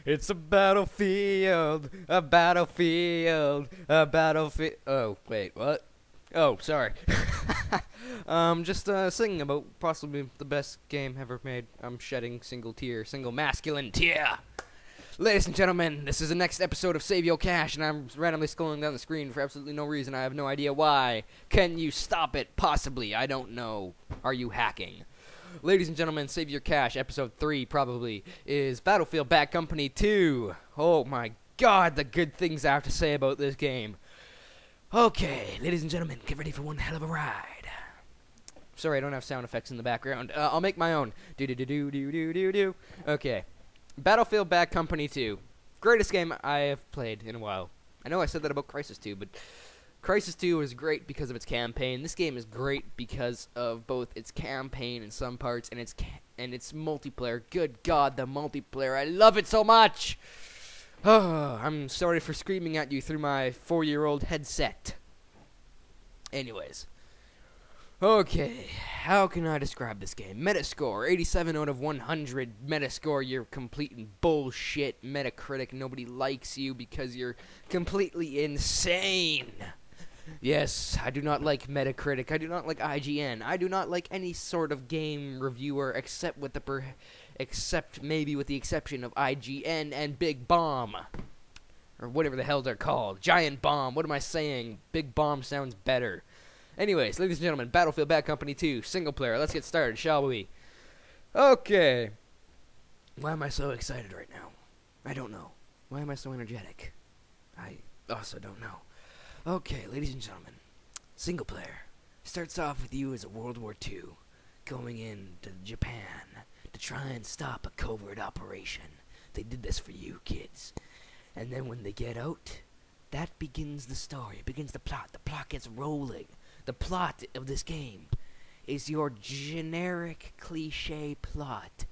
It's a battlefield, a battlefield, a battlefield. Oh, wait, what? Oh, sorry. Just singing about possibly the best game ever made. I'm shedding single tear, single masculine tear. Ladies and gentlemen, this is the next episode of Save Your Cash, and I'm randomly scrolling down the screen for absolutely no reason. I have no idea why. Can you stop it? Possibly. I don't know. Are you hacking? Ladies and gentlemen, Save Your Cash, episode 3 probably, is Battlefield Bad Company 2. Oh my god, the good things I have to say about this game. Okay, ladies and gentlemen, get ready for one hell of a ride. Sorry, I don't have sound effects in the background. I'll make my own. Do-do-do-do-do-do-do-do. Okay. Battlefield Bad Company 2. Greatest game I have played in a while. I know I said that about Crysis 2, but Crysis 2 is great because of its campaign. This game is great because of both its campaign in some parts and its multiplayer. Good God, the multiplayer. I love it so much! Oh, I'm sorry for screaming at you through my 4-year-old headset. Anyways. Okay, how can I describe this game? Metascore, 87 out of 100. Metascore, you're completing bullshit. Metacritic, nobody likes you because you're completely insane. Yes, I do not like Metacritic. I do not like IGN. I do not like any sort of game reviewer except maybe with the exception of IGN and Big Bomb. Or whatever the hell they're called. Giant Bomb. What am I saying? Big Bomb sounds better. Anyways, ladies and gentlemen, Battlefield Bad Company 2, single player. Let's get started, shall we? Okay. Why am I so excited right now? I don't know. Why am I so energetic? I also don't know. Okay, ladies and gentlemen, single player. Starts off with you as a World War II, going into Japan to try and stop a covert operation. They did this for you, kids. And then when they get out, that begins the story. It begins the plot. The plot gets rolling. The plot of this game is your generic cliché plot.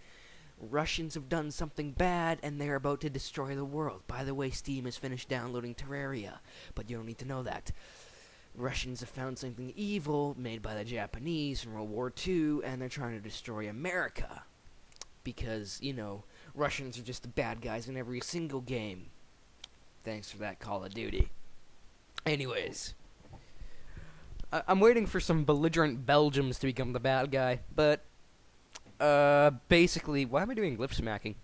Russians have done something bad and they're about to destroy the world. By the way, Steam has finished downloading Terraria, but you don't need to know that. Russians have found something evil made by the Japanese from World War II, and they're trying to destroy America. Because, you know, Russians are just the bad guys in every single game. Thanks for that, Call of Duty. Anyways. I'm waiting for some belligerent Belgians to become the bad guy, but, basically, why am I doing lip smacking?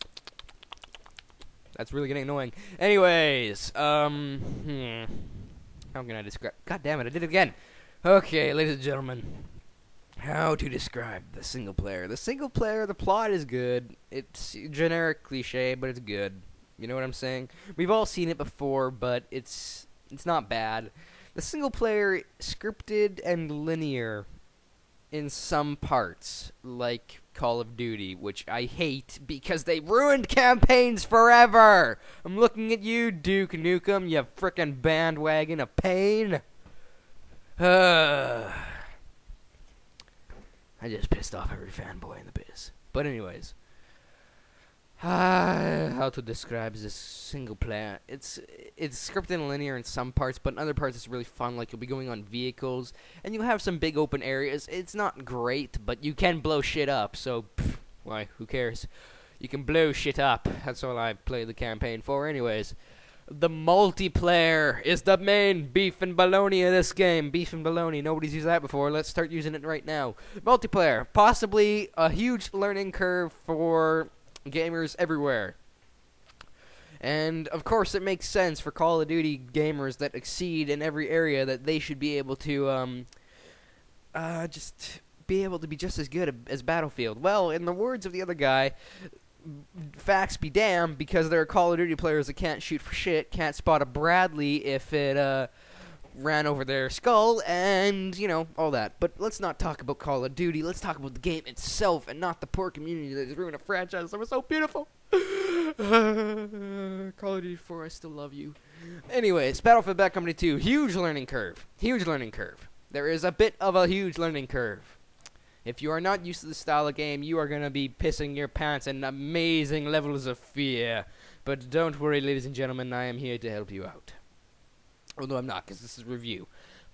That's really getting annoying. Anyways, how can I describe? God damn it, I did it again. Okay, ladies and gentlemen, how to describe the single player? The single player, the plot is good. It's generic cliche, but it's good. You know what I'm saying? We've all seen it before, but it's not bad. The single player, scripted and linear in some parts, like Call of Duty, which I hate because they ruined campaigns forever. I'm looking at you, Duke Nukem, you frickin' bandwagon of pain. I just pissed off every fanboy in the biz. But anyways. How to describe this single player? It's scripted and linear in some parts, but in other parts it's really fun. Like you'll be going on vehicles, and you'll have some big open areas. It's not great, but you can blow shit up. So, why? Who cares? You can blow shit up. That's all I play the campaign for, anyways. The multiplayer is the main beef and baloney of this game. Beef and baloney. Nobody's used that before. Let's start using it right now. Multiplayer, possibly a huge learning curve for gamers everywhere. And of course it makes sense for Call of Duty gamers that exceed in every area that they should be able to just be able to be just as good as Battlefield. Well, in the words of the other guy, facts be damned, because there are Call of Duty players that can't shoot for shit, can't spot a Bradley if it ran over their skull, and, you know, all that. But let's not talk about Call of Duty. Let's talk about the game itself and not the poor community that has ruined a franchise that was so beautiful. Call of Duty 4, I still love you. Anyways, Battlefield Bad Company 2, huge learning curve. Huge learning curve. There is a bit of a huge learning curve. If you are not used to this style of game, you are going to be pissing your pants in amazing levels of fear. But don't worry, ladies and gentlemen, I am here to help you out. Although I'm not, because this is a review.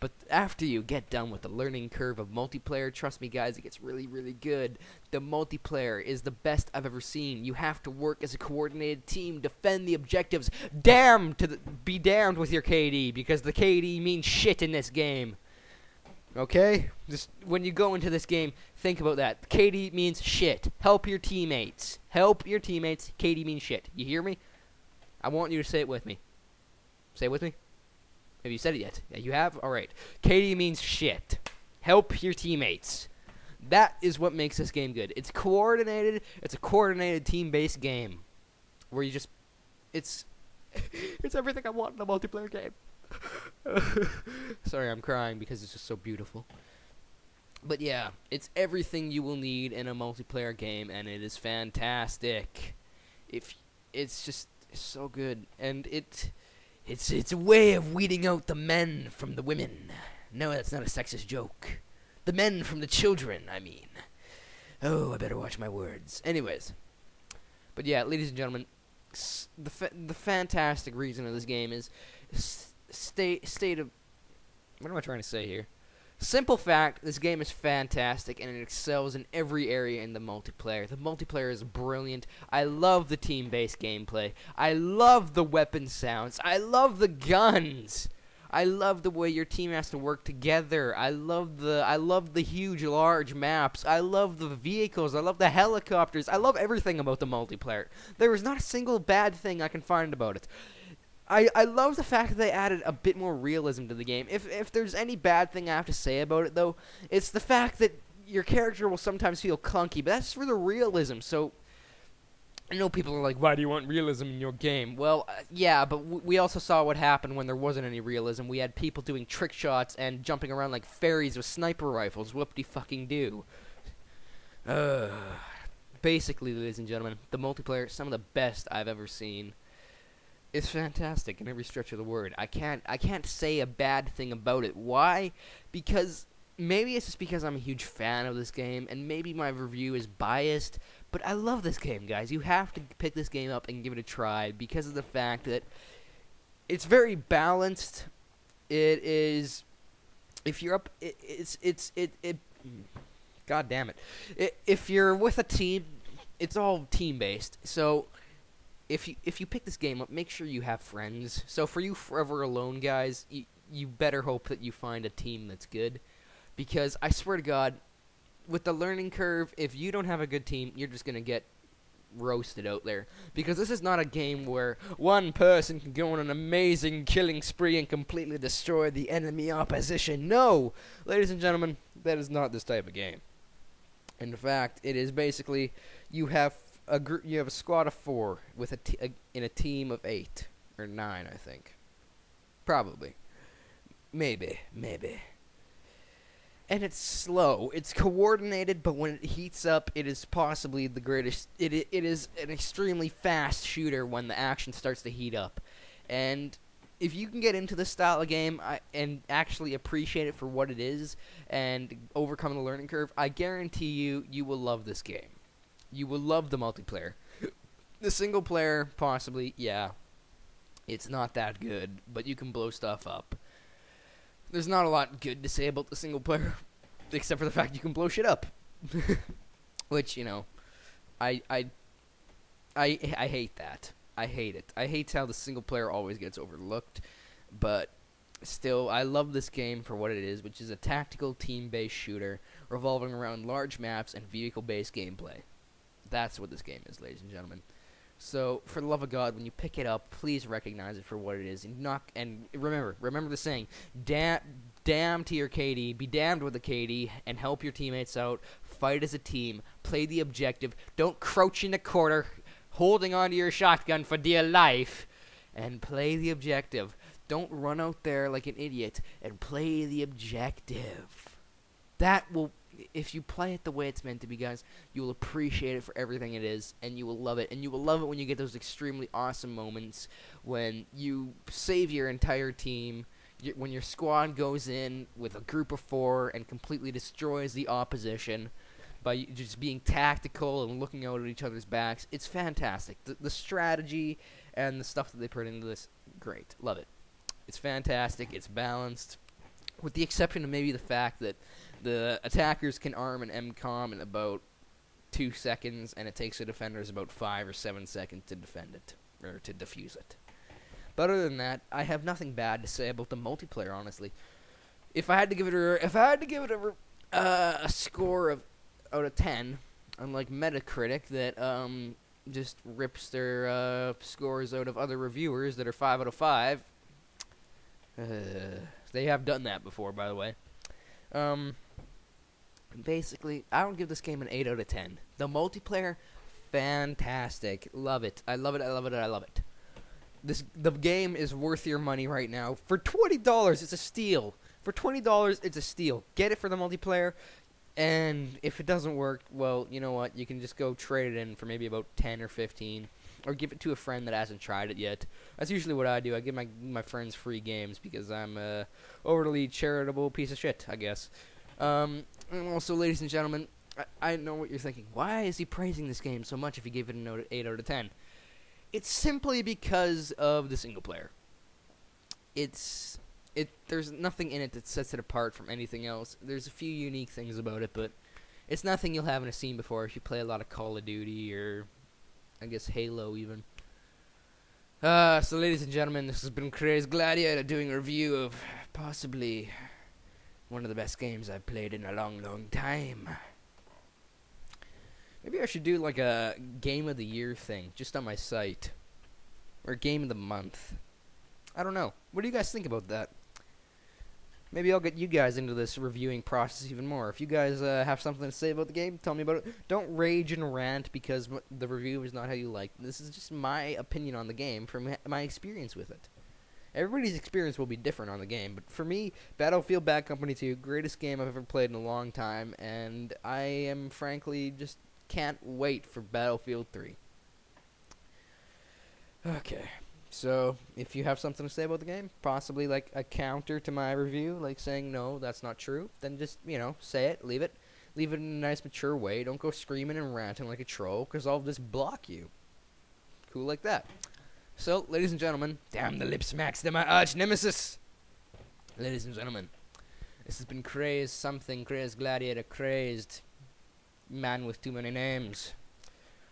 But after you get done with the learning curve of multiplayer, trust me guys, it gets really, really good. The multiplayer is the best I've ever seen. You have to work as a coordinated team, defend the objectives. Be damned with your KD, because the KD means shit in this game. Okay? Just when you go into this game, think about that. KD means shit. Help your teammates. Help your teammates. KD means shit. You hear me? I want you to say it with me. Say it with me. Have you said it yet? Yeah, you have? Alright. KD means shit. Help your teammates. That is what makes this game good. It's coordinated. It's a coordinated team-based game. Where you just... It's everything I want in a multiplayer game. Sorry, I'm crying because it's just so beautiful. But yeah, it's everything you will need in a multiplayer game, and it is fantastic. It's so good, and it's a way of weeding out the men from the women. No, that's not a sexist joke. The men from the children, I mean. Oh, I better watch my words. Anyways, but yeah, ladies and gentlemen, the fantastic reason of this game is state of... What am I trying to say here? Simple fact, this game is fantastic, and it excels in every area in the multiplayer. The multiplayer is brilliant. I love the team-based gameplay. I love the weapon sounds. I love the guns. I love the way your team has to work together. I love the huge, large maps. I love the vehicles. I love the helicopters. I love everything about the multiplayer. There is not a single bad thing I can find about it. I love the fact that they added a bit more realism to the game. If there's any bad thing I have to say about it, though, it's the fact that your character will sometimes feel clunky, but that's for the realism. So, I know people are like, why do you want realism in your game? Well, yeah, but we also saw what happened when there wasn't any realism. We had people doing trick shots and jumping around like fairies with sniper rifles. Whoop-de-fucking-do. Basically, ladies and gentlemen, the multiplayer is some of the best I've ever seen. It's fantastic in every stretch of the word. I can't say a bad thing about it. Why? Because maybe it's just because I'm a huge fan of this game, and maybe my review is biased, but I love this game, guys. You have to pick this game up and give it a try because of the fact that it's very balanced. It is, if you're up, God damn it. If you're with a team, it's all team-based. So if you pick this game up, make sure you have friends. So for you Forever Alone guys, you better hope that you find a team that's good, because I swear to God, with the learning curve, if you don't have a good team, you're just gonna get roasted out there. Because this is not a game where one person can go on an amazing killing spree and completely destroy the enemy opposition. No, ladies and gentlemen, that is not this type of game. In fact, it is basically you have a squad of 4 with in a team of 8 or 9, I think. Probably. Maybe. And it's slow. It's coordinated, but when it heats up, it is possibly the greatest. It is an extremely fast shooter when the action starts to heat up. And if you can get into this style of game and actually appreciate it for what it is and overcome the learning curve, I guarantee you will love this game. You will love the multiplayer. The single player, possibly, yeah. It's not that good, but you can blow stuff up. There's not a lot good to say about the single player, except for the fact you can blow shit up. Which, you know, I hate that. I hate it. I hate how the single player always gets overlooked, but still, I love this game for what it is, which is a tactical team-based shooter revolving around large maps and vehicle-based gameplay. That's what this game is, ladies and gentlemen. So, for the love of God, when you pick it up, please recognize it for what it is. And remember the saying, damn to your KD, be damned with the KD, and help your teammates out. Fight as a team. Play the objective. Don't crouch in the corner, holding onto your shotgun for dear life, and play the objective. Don't run out there like an idiot, and play the objective. That will... If you play it the way it's meant to be, guys, you will appreciate it for everything it is, and you will love it. And you will love it when you get those extremely awesome moments when you save your entire team, when your squad goes in with a group of 4 and completely destroys the opposition by just being tactical and looking out at each other's backs. It's fantastic. The strategy and the stuff that they put into this, great. Love it. It's fantastic. It's balanced. with the exception of maybe the fact that the attackers can arm an MCOM in about 2 seconds, and it takes the defenders about 5 or 7 seconds to defend it, or to defuse it. But other than that, I have nothing bad to say about the multiplayer, honestly. If I had to give it a score of out of 10, unlike Metacritic that just rips their scores out of other reviewers that are 5 out of 5. They have done that before, by the way. Basically, I would give this game an 8 out of 10. The multiplayer, fantastic. Love it. I love it, I love it, I love it. The game is worth your money right now. For $20, it's a steal. For $20, it's a steal. Get it for the multiplayer, and if it doesn't work, well, you know what? You can just go trade it in for maybe about 10 or 15, or give it to a friend that hasn't tried it yet. That's usually what I do. I give my friends free games because I'm a overly charitable piece of shit, I guess. And also, ladies and gentlemen, I know what you're thinking. Why is he praising this game so much if he gave it an 8 out of 10? It's simply because of the single player. There's nothing in it that sets it apart from anything else. There's a few unique things about it, but it's nothing you'll haven't seen before if you play a lot of Call of Duty or, I guess, Halo even. So ladies and gentlemen, this has been Crazed Gladiator doing a review of possibly one of the best games I've played in a long, long time. Maybe I should do like a Game of the Year thing just on my site. Or Game of the Month. I don't know. What do you guys think about that? Maybe I'll get you guys into this reviewing process even more. If you guys have something to say about the game, tell me about it. Don't rage and rant because the review is not how you like. This is just my opinion on the game from my experience with it. Everybody's experience will be different on the game, but for me, Battlefield Bad Company 2, greatest game I've ever played in a long time, and I am frankly just can't wait for Battlefield 3. Okay. So, if you have something to say about the game, possibly like a counter to my review, like saying, no, that's not true, then just, you know, say it, leave it in a nice, mature way. Don't go screaming and ranting like a troll, because I'll just block you. Cool like that. So, ladies and gentlemen, damn the lip smacks, they're my arch nemesis. Ladies and gentlemen, this has been CRAZEDsomething, Crazed Gladiator, Crazed Man with Too Many Names.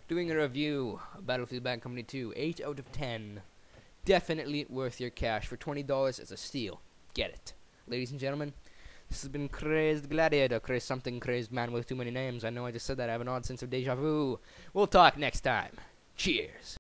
Doing a review of Battlefield Bad Company 2, 8 out of 10. Definitely worth your cash. For $20, it's a steal. Get it. Ladies and gentlemen, this has been Crazed Gladiator, Crazed-something, Crazed Man with Too Many Names. I know I just said that. I have an odd sense of deja vu. We'll talk next time. Cheers.